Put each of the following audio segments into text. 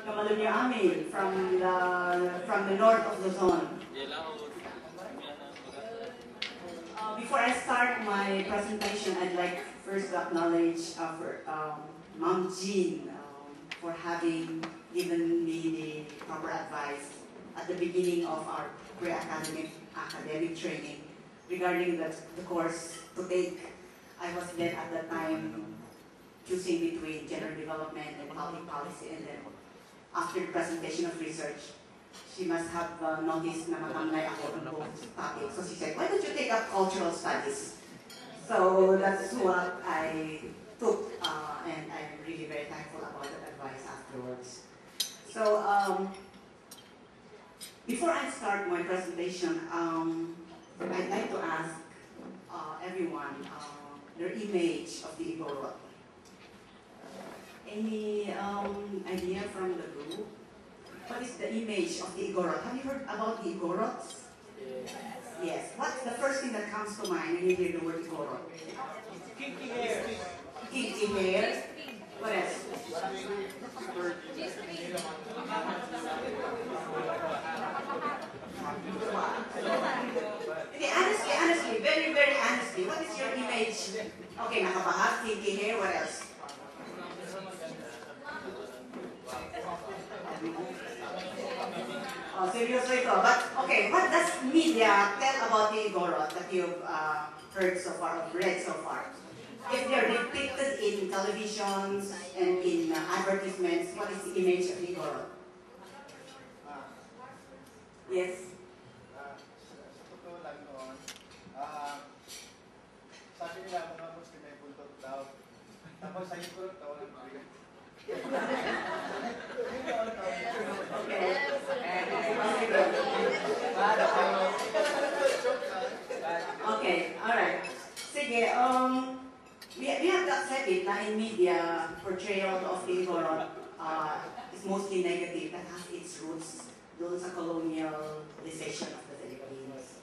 Kamalunyo Amin from the north of Luzon. Before I start my presentation, I'd like first to acknowledge Ma'am Jean for having given me the proper advice at the beginning of our academic training regarding the course to take. I was then at that time choosing between general development and public policy, and then after the presentation of research, she must have noticed na matamlay ako on both topics. So she said, why don't you take up cultural studies? So that's what I took, and I'm really very thankful about that advice afterwards. So before I start my presentation, I'd like to ask everyone their image of the Igorot. Any idea from the group? What is the image of the Igorot? Have you heard about the Igorots? Yes. What's the first thing that comes to mind when you hear the word Igorot? Kinky hair. Kinky hair. What else? Okay, honestly, very, very honestly, what is your image? Okay, nakabahag, kinky hair, what else? Oh, seryoso ito. But, okay, what does media tell about the Igorot that you've heard so far, or read so far? If they're depicted in televisions and in advertisements, what is the image of the Igorot? Yes? Totoo lang noon, sabi nila mga Muslim ay buntot daw. Tapos sa Igorot daw lang bigat. Okay, alright. Sige, we have to accept it na in media, portrayal of the Igorot is mostly negative. That has its roots doon sa colonialization of the Philippines.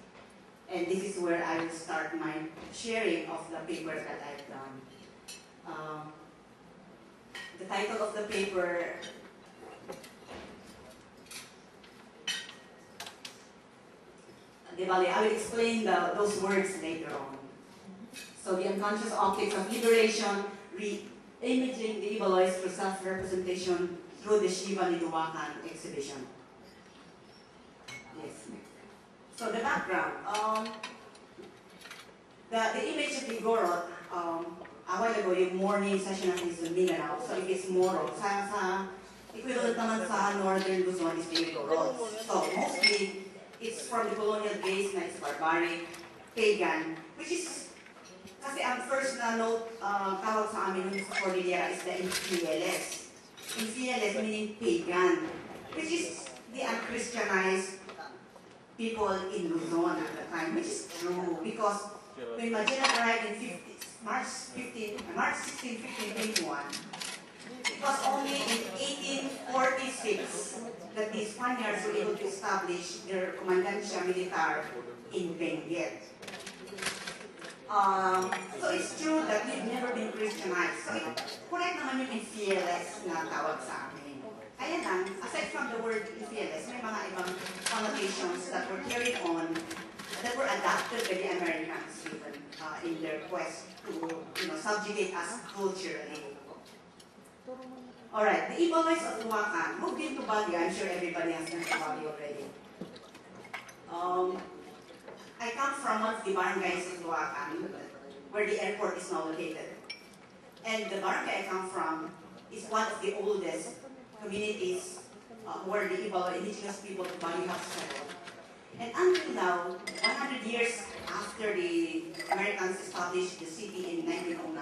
And this is where I will start my sharing of the paper that I've done. The title of the paper I will explain those words later on. So the unconscious optics of liberation, re-imaging the Ibaloys through self-representation through the Chiva ni Duakan exhibition. Yes. So the background. The image of the Igorot, a while ago, yung morning session natin is Mindanao. So it is Moro. Sa equivalent naman sa northern Luzon is the Igorot. So mostly, it's from the colonial days na it's barbaric, pagan, which is, kasi ang first na note tawag sa amin ng sa Cordillera is the infieles. Infieles meaning pagan, which is the unchristianized people in Luzon at the time, which is true because when Magellan arrived in March 16, 1521, it was only in 1846 that the Spaniards were able to establish their Comandancia Militar in Benguet. So it's true that we've never been Christianized. So correct naman yung infieles na tawag sa amin. Kaya lang, aside from the word infieles, may mga ibang connotations that were carried on, that were adapted by the Americans even in their quest to subjugate us culturally. Alright, the Ibaloys of Duakan moved into Baguio. I'm sure everybody has been to Baguio already. I come from one of the barangays of Duakan, where the airport is now located. And the barangay I come from is one of the oldest communities where the Ibaloy indigenous people of Baguio have settled. And until now, 100 years after the Americans established the city in 1909,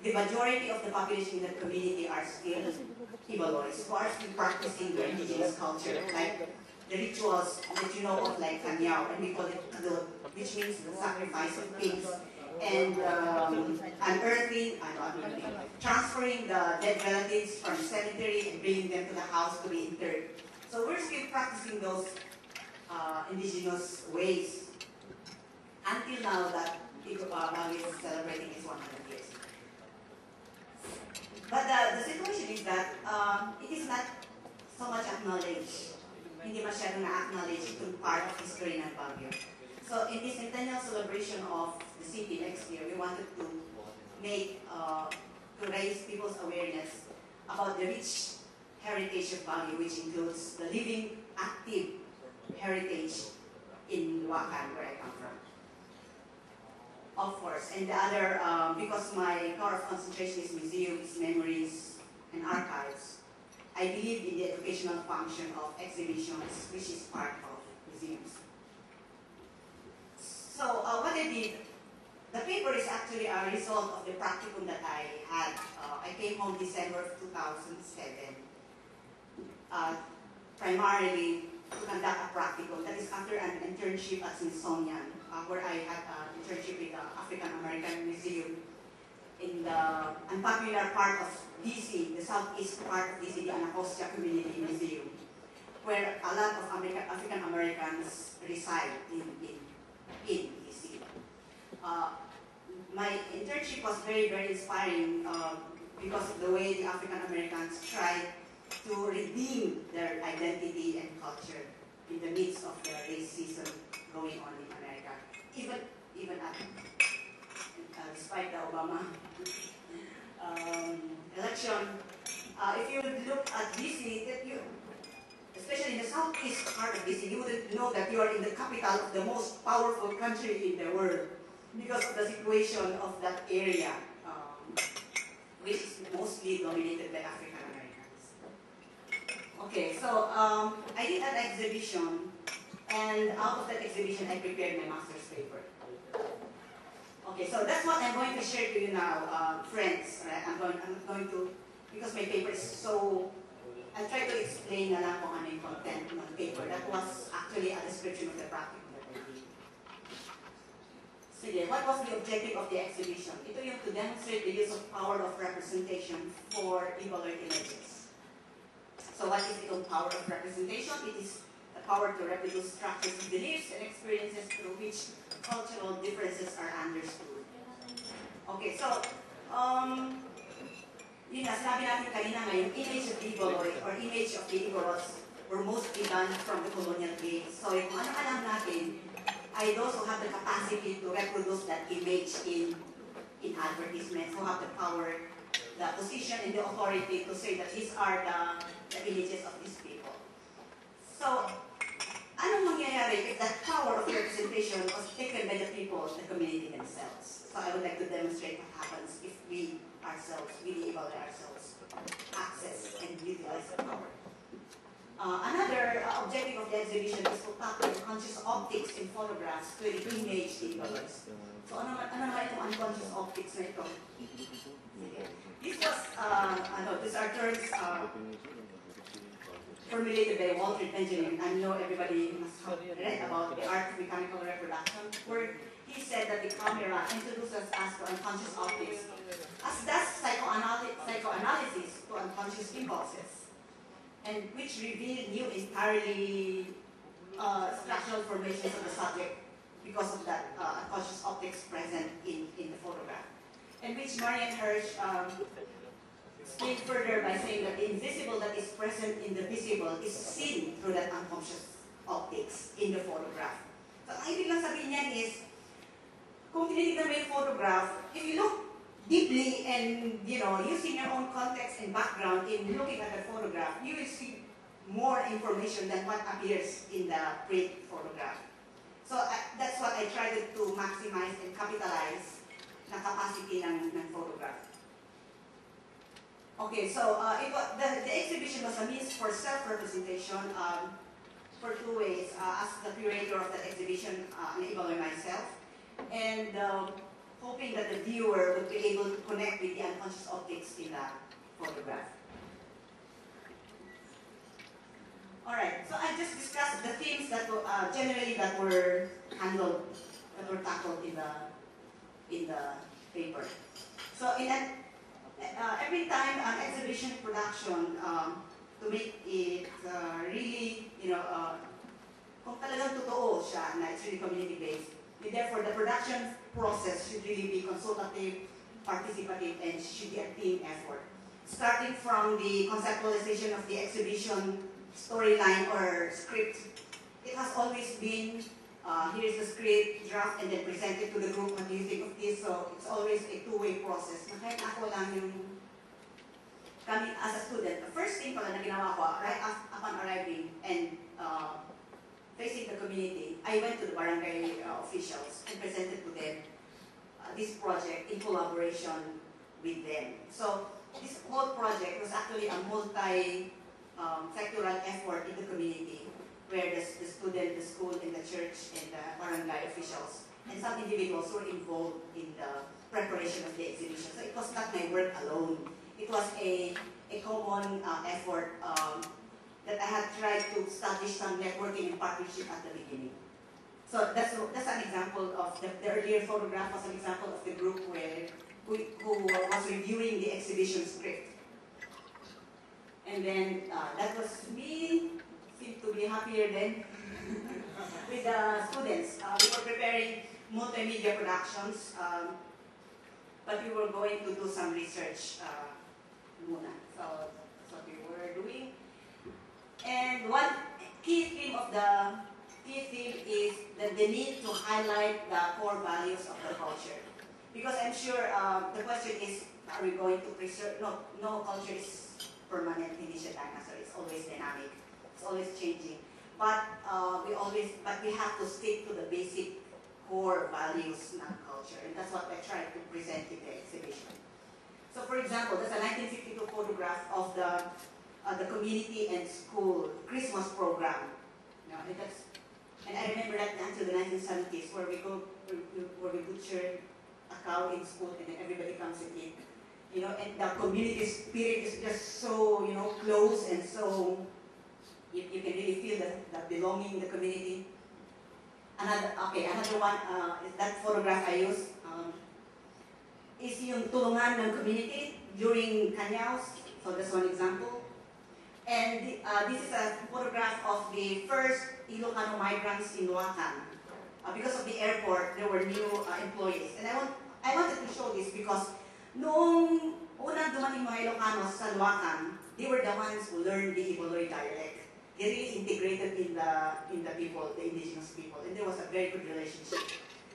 the majority of the population in that community are still Ibaloys, who are still practicing their indigenous culture, like the rituals that you know of, like Kanyao, and we call it Kadot, which means the sacrifice of pigs, and transferring the dead relatives from the cemetery and bringing them to the house to be interred. So we're still practicing those indigenous ways until now that Baguio is celebrating its 100 years. But the situation is that it is not so much acknowledged. Hindi masyadong na-acknowledge itong part of history ng Baguio. So in this centennial celebration of the city next year, we wanted to make, to raise people's awareness about the rich heritage of Baguio, which includes the living, active heritage in Duakan, where I come from. Of course, and the other, because my core of concentration is museums, memories, and archives, I believe in the educational function of exhibitions, which is part of museums. So what I did, the paper is actually a result of the practicum that I had. I came home December of 2007, primarily to conduct a practicum. That is after an internship at Smithsonian, where I had an internship with the African American Museum in the unpopular part of DC, the southeast part of DC, the Anacostia Community Museum, where a lot of African Americans reside in DC. My internship was very, very inspiring because of the way the African Americans tried to redeem their identity and culture in the midst of the racism going on in America, even at, despite the Obama election. If you look at DC, that you, especially in the southeast part of DC, you wouldn't know that you are in the capital of the most powerful country in the world because of the situation of that area, which is mostly dominated by African Americans. Okay, so I did an exhibition, and out of that exhibition, I prepared my master's paper. Okay, so that's what I'm going to share to you now, friends. Right? I'm going to, because my paper is so, I'll try to explain na lang kung ano yung content ng paper. That was actually a description of the practice that I did. Sige, what was the objective of the exhibition? Ito yung to demonstrate the use of power of representation for Ibaloy images. So what is itong power of representation? It is the power to reproduce structures of beliefs and experiences through which cultural differences are understood. Okay, so, yun nga, sinabi natin kanina ngayon, image of the Ibaloy or image of the Ibalos were mostly done from the colonial days. So kung ano alam natin, I those who have the capacity to reproduce that image in advertisements, who have the power, the position, and the authority to say that these are the images of these people. So, anong mangyayari if that power of representation was taken by the people, the community themselves? So I would like to demonstrate what happens if we ourselves, we the Ibaloy ourselves, access and utilize the power. Another objective of the exhibition is to tap the unconscious optics in photographs to image the Ibaloys. So ano naman itong unconscious optics na ito? This was, these are terms formulated by Walter Benjamin. I know everybody must have read about the art of mechanical reproduction, where he said that the camera introduces us to unconscious optics, as does psychoanalysis to unconscious impulses, and which reveal new entirely structural formations of the subject because of that unconscious optics present in the photograph. And which Marian Hirsch explained further by saying that the invisible that is present in the visible is seen through that unconscious optics in the photograph. So ang ibig lang sabihin niyan is, kung tinitignan mo yung photograph, if you look deeply and, using your own context and background in looking at the photograph, you will see more information than what appears in the print photograph. So that's what I tried to maximize and capitalize na capacity ng photograph. Okay, so the exhibition was a means for self-representation for two ways. As the curator of the exhibition, an Ibaloy myself, and hoping that the viewer would be able to connect with the unconscious optics in the photograph. All right, so I just discussed the themes that generally that were handled, that were tackled in the paper. So in that, every time an exhibition production, to make it really, kung talagang totoo siya na it's really community-based, therefore the production process should really be consultative, participative, and should be a team effort. starting from the conceptualization of the exhibition storyline or script, it has always been, here's the script, draft, and then present it to the group, what do you think of this? So it's always a two-way process. Na kahit ako lang yung, kami as a student, the first thing pala na ginawa ko, right upon arriving and facing the community, I went to the barangay officials and presented to them this project in collaboration with them. So this whole project was actually a multi-sectoral effort in the community, where the student, the school, and the church, and the barangay officials, and some individuals were involved in the preparation of the exhibition. So it was not my work alone. It was a common effort that I had tried to establish some networking and partnership at the beginning. So that's an example of the earlier photograph was an example of the group who was reviewing the exhibition script. And then that was me, seemed to be happier then with the students. We were preparing multimedia productions, but we were going to do some research muna. So that's what we were doing. And one key theme is that the need to highlight the core values of the culture. Because I'm sure the question is, are we going to preserve? No culture is permanent, hindi siya dinosaur. It's always dynamic. It's always changing. But we have to stick to the basic core values of culture, and that's what I tried to present in the exhibition. So, for example, there's a 1952 photograph of the community and school Christmas program. You know, and I remember that until the 1970s, where we butcher a cow in school, and then everybody comes and eat. You know, and the community spirit is just so, you know, close, and so you can really feel the belonging in the community. Another one is that photograph I use is yung tulungan ng community during Kanyaws. So that's one example. And this is a photograph of the first Ilocano migrants in Duakan. Because of the airport, there were new employees. And I wanted to show this because noong unang dumating mga Ilocanos sa Duakan, they were the ones who learned the Ibaloy dialect. They really integrated in the people, the indigenous people, and there was a very good relationship.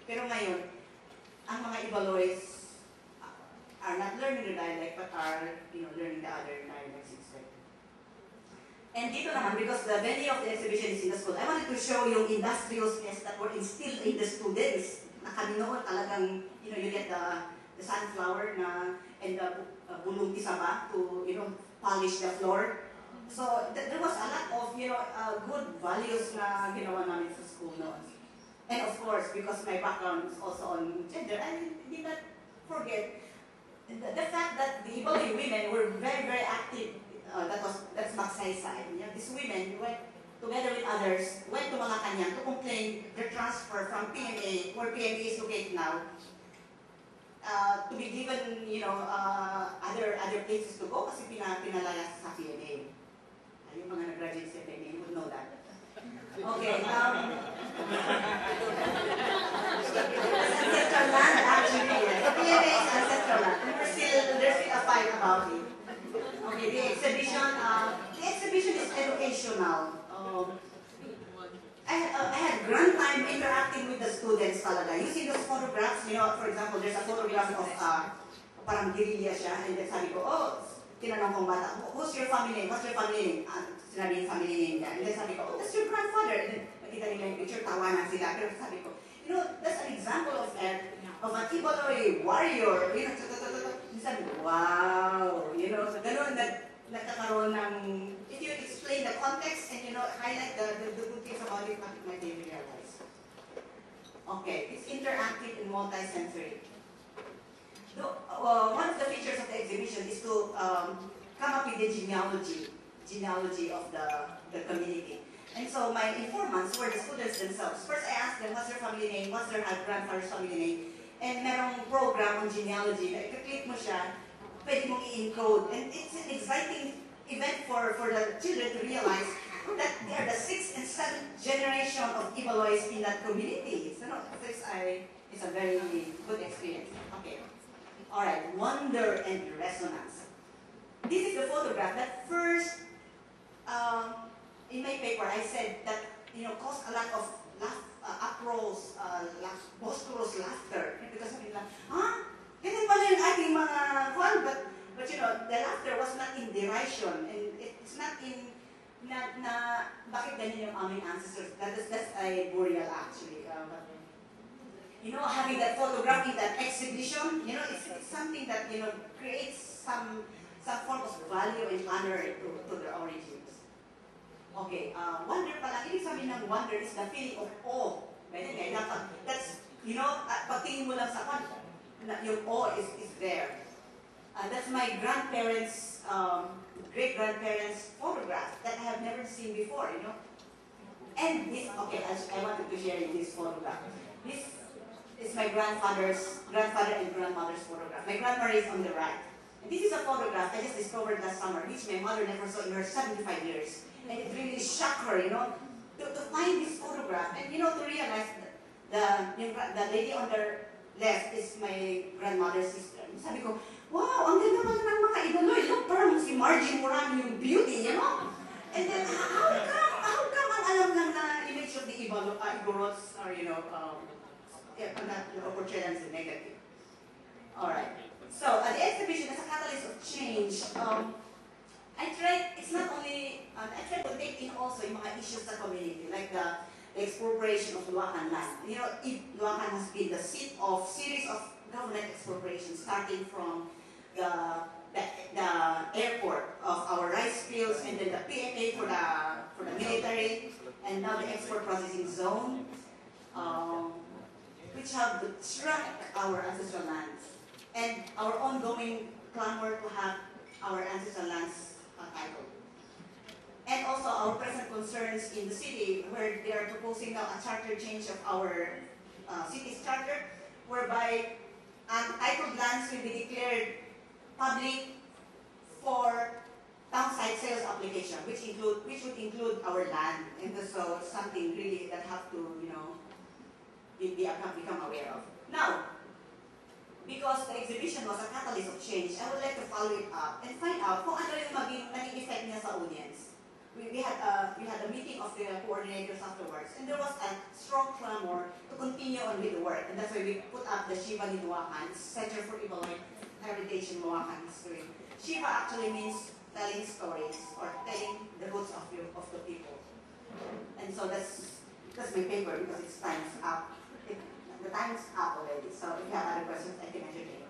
Pero ngayon, ang mga Ibaloys are not learning the dialect, but are, you know, learning the other dialects instead. And dito naman, because the venue of the exhibition is in the school, I wanted to show yung industriousness that were instilled in the students. Na kaninoon talagang, you know, you get the sunflower and the bulong tisaba to, you know, polish the floor. So there was a lot of, you know, good values na ginawa namin sa school noon. And of course, because my background is also on gender, I did not forget the fact that the Ibaloy women were very, very active. That's Magsaysay. You know, these women went together with others, went to Malacanang to complain their transfer from PMA, where PMA is located now, to be given, you know, other places to go kasi pinalayas sa PMA. Yung mga nag-graduate sa PMA, you would know that. Okay. Ancestral land, actually, yes. PMA is ancestral land. There's still a fight about it. Okay, the exhibition is educational. I had grand time interacting with the students talaga. Using those photographs, you know, for example, there's a photograph of parang guerrilla siya, and then sabi ko, tinanong kong bata, who's your family name? What's your family name? Sinabi yung family name niya. And then sabi ko, that's your grandfather. And then nakita nila yung picture, tawanan sila. Pero sabi ko, you know, that's an example of an Ibaloy warrior. You know, sabi ko, wow. You know, so ganun, nagkakaroon ng, if you explain the context and, you know, highlight the good things about it, might be realized. Okay, it's interactive and multi-sensory. One of the features of the exhibition is to come up with the genealogy of the community. And so my informants were the students themselves. First I asked them, what's their family name, what's their grandfather's family name, and merong program on genealogy na i-click mo siya, pwede mong i-encode. And it's an exciting event for the children to realize that they are the 6th and 7th generation of Ibaloys in that community. So no, it's a very good experience. Okay. Alright, wonder and resonance. this is the photograph that first, in my paper, I said that, caused a lot of uproars, boisterous laughter. Because sabi nila, ganyan pala yung ating mga fun, but the laughter was not in derision, and it's not in, bakit ganyan yung aming ancestors. That's a burial actually. Having that photography, that exhibition, it's something that, creates some form of value and honor to their origins. Okay, wonder pala, ibig sabihin ng wonder is the feeling of awe. That's, pagtingin mo lang sa kwan, yung awe is there. That's my grandparents, great-grandparents' photograph that I have never seen before, And this, okay, I wanted to share this photograph. This is my grandfather and grandmother's photograph. My grandmother is on the right. And this is a photograph I just discovered last summer, which my mother never saw in her 75 years. And it really shocked her, to find this photograph and, to realize that the lady on the left is my grandmother's sister. Sabi ko, wow, ang ganda pala ng mga Ibaloy. Look, parang si Margie Moran yung beauty, And then, how come ang alam lang na image of the Igorots are, not portrayed as negative. Alright. So, the exhibition as a catalyst of change, I tried to take in also yung mga issues sa community, like the expropriation of Duakan land. Duakan has been the seat of series of government expropriations, starting from the airport of our rice fields, and then the PFA for the military, and now the export processing zone, which have shrunk our ancestral lands, and our ongoing clamor to have our ancestral lands titled. And also our present concerns in the city, where they are proposing now a charter change of our city's charter, whereby titled lands will be declared public for townsite sales application, which would include our land, and so something really that have to become aware of. Now, because the exhibition was a catalyst of change, I would like to follow it up and find out kung ano yung naging effect niya sa audience. We had a meeting of the coordinators afterwards, and there was a strong clamor to continue on with the work, and that's why we put up the Chiva ni Duakan, Center for Ibaloy Heritage in Loakan History. Chiva actually means telling stories or telling the roots of the people, and so that's my paper because it's time's up. The time is up already, so if you have other questions, I can entertain.